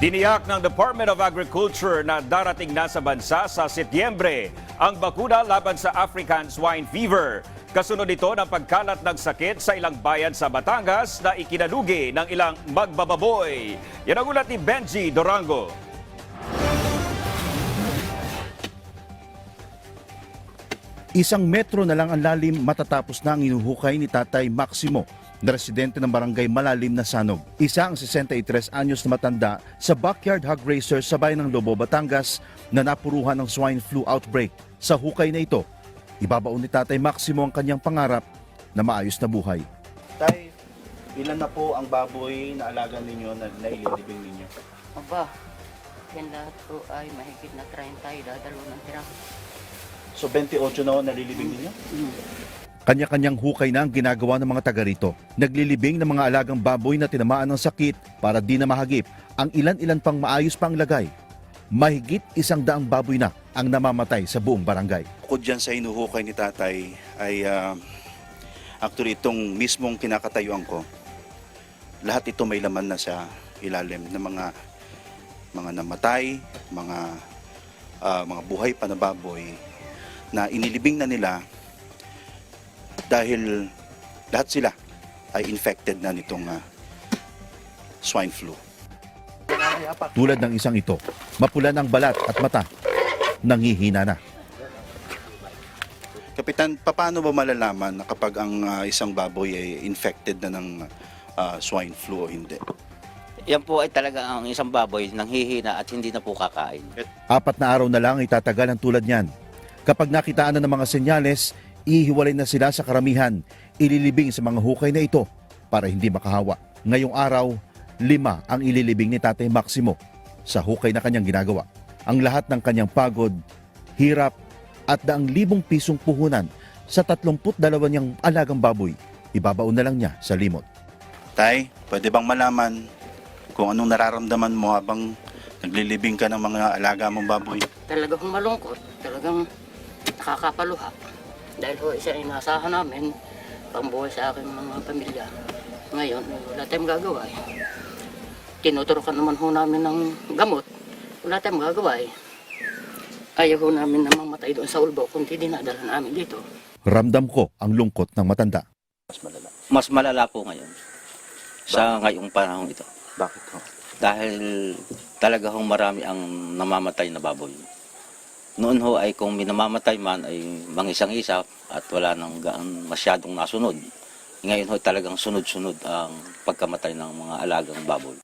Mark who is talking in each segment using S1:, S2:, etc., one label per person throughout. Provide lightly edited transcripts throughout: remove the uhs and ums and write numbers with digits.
S1: Tiniyak ng Department of Agriculture na darating na sa bansa sa Setyembre ang bakuna laban sa African Swine Fever. Kasunod ito ng pagkalat ng sakit sa ilang bayan sa Batangas na ikinalugi ng ilang magbababoy. Yan ang ulat ni Benji Durango.
S2: Isang metro na lang ang lalim matatapos na ang inuhukay ni Tatay Maximo, na residente ng barangay Malalim na Sanog. Isa ang 63 anyos na matanda sa backyard hog racer sa bayan ng Lobo, Batangas na napuruhan ng swine flu outbreak. Sa hukay na ito, ibabaon ni Tatay Maximo ang kanyang pangarap na maayos na buhay. Tay, ilan na po ang baboy na alaga ninyo na naililibing ninyo?
S3: Aba, yan lahat po ay mahigit na 30, dadalo ng tira.
S2: So 28 na nalilibing ninyo? Kanya-kanyang hukay na ang ginagawa ng mga taga rito. Naglilibing ng mga alagang baboy na tinamaan ng sakit para di na mahagip ang ilan-ilan pang maayos pang lagay. Mahigit 100 baboy na ang namamatay sa buong barangay. Bukod dyan sa hinuhukay ni Tatay ay actually itong mismong kinakatayuan ko. Lahat ito may laman na sa ilalim ng mga namatay, mga buhay pa na baboy na inilibing na nila dahil lahat sila ay infected na nitong swine flu. Tulad ng isang ito, mapula ng balat at mata, nangihina na. Kapitan, paano ba malalaman na kapag ang isang baboy ay infected na ng swine flu o hindi?
S4: Yan po ay talaga ang isang baboy nanghihina at hindi na po kakain.
S2: 4 na araw na lang itatagal ang tulad niyan. Kapag nakitaan na ng mga senyales, ihiwalay na sila sa karamihan, ililibing sa mga hukay na ito para hindi makahawa. Ngayong araw, 5 ang ililibing ni Tatay Maximo sa hukay na kanyang ginagawa. Ang lahat ng kanyang pagod, hirap at daang libong pisong puhunan sa 32 niyang alagang baboy, ibabaon na lang niya sa limot. Tay, pwede bang malaman kung anong nararamdaman mo habang naglilibing ka ng mga alaga mong baboy?
S3: Talagang malungkot, talagang nakakapaluha. Dahil ho, isa inasahan namin, pambuhay sa aking mga pamilya. Ngayon, wala tayong gagawa eh. Tinuturukan naman ho namin ng gamot. Wala tayong gagawa eh. Ayaw ho namin na mamatay doon sa ulbo, kundi dinadala namin dito.
S2: Ramdam ko ang lungkot ng matanda.
S4: Mas malala po ngayon sa ngayong panahon ito.
S2: Bakit ho?
S4: Dahil talaga hong marami ang namamatay na baboy. Noon ho ay kung minamamatay man ay mangisang-isa at wala nang masyadong nasunod. Ngayon ho talagang sunod-sunod ang pagkamatay ng mga alagang baboy.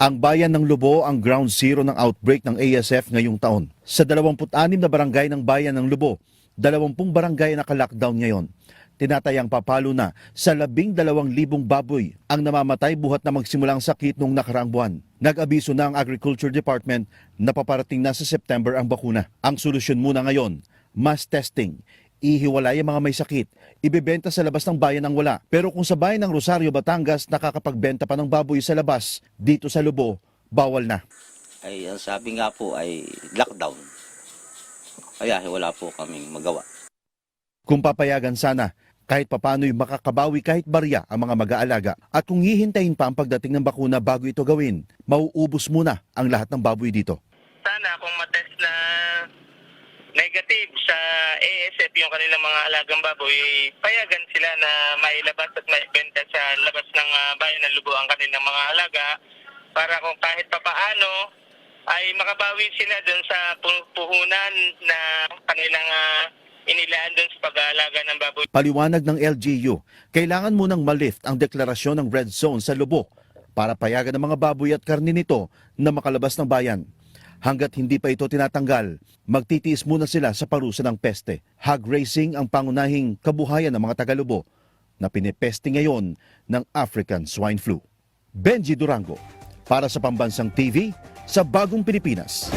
S2: Ang bayan ng Lobo ang ground zero ng outbreak ng ASF ngayong taon. Sa 26 na barangay ng bayan ng Lobo, 20 barangay naka-lockdown ngayon. Tinatayang papalo na sa 12,000 baboy ang namamatay buhat na magsimula ang sakit noong nakaraang buwan. Nag-abiso na ang Agriculture Department na paparating na sa September ang bakuna. Ang solusyon muna ngayon, mass testing. Ihiwalay ang mga may sakit, ibebenta sa labas ng bayan ang wala. Pero kung sa bayan ng Rosario, Batangas, nakakapagbenta pa ng baboy sa labas, dito sa Lobo, bawal na.
S4: Ay ang sabi nga po ay lockdown. Kaya wala po kaming magawa.
S2: Kung papayagan sana, kahit papano'y makakabawi kahit barya ang mga mag-aalaga. At kung hihintayin pa ang pagdating ng bakuna bago ito gawin, mauubos muna ang lahat ng baboy dito.
S5: Sana kung matest na negative sa ASF yung kanilang mga alagang baboy, payagan sila na mailabas at maibenta sa labas ng bayan ng Lubo ang kanilang mga alaga para kung kahit papaano ay makabawi sila dun sa puhunan na kanilang inilaan dun sa pag-aalaga ng baboy.
S2: Paliwanag ng LGU, kailangan munang malift ang deklarasyon ng red zone sa Lobo para payagan ng mga baboy at karne nito na makalabas ng bayan. Hanggat hindi pa ito tinatanggal, magtitiis muna sila sa parusa ng peste. Hog racing ang pangunahing kabuhayan ng mga taga-Lobo na pinipeste ngayon ng African Swine Flu. Benji Durango, para sa Pambansang TV sa Bagong Pilipinas.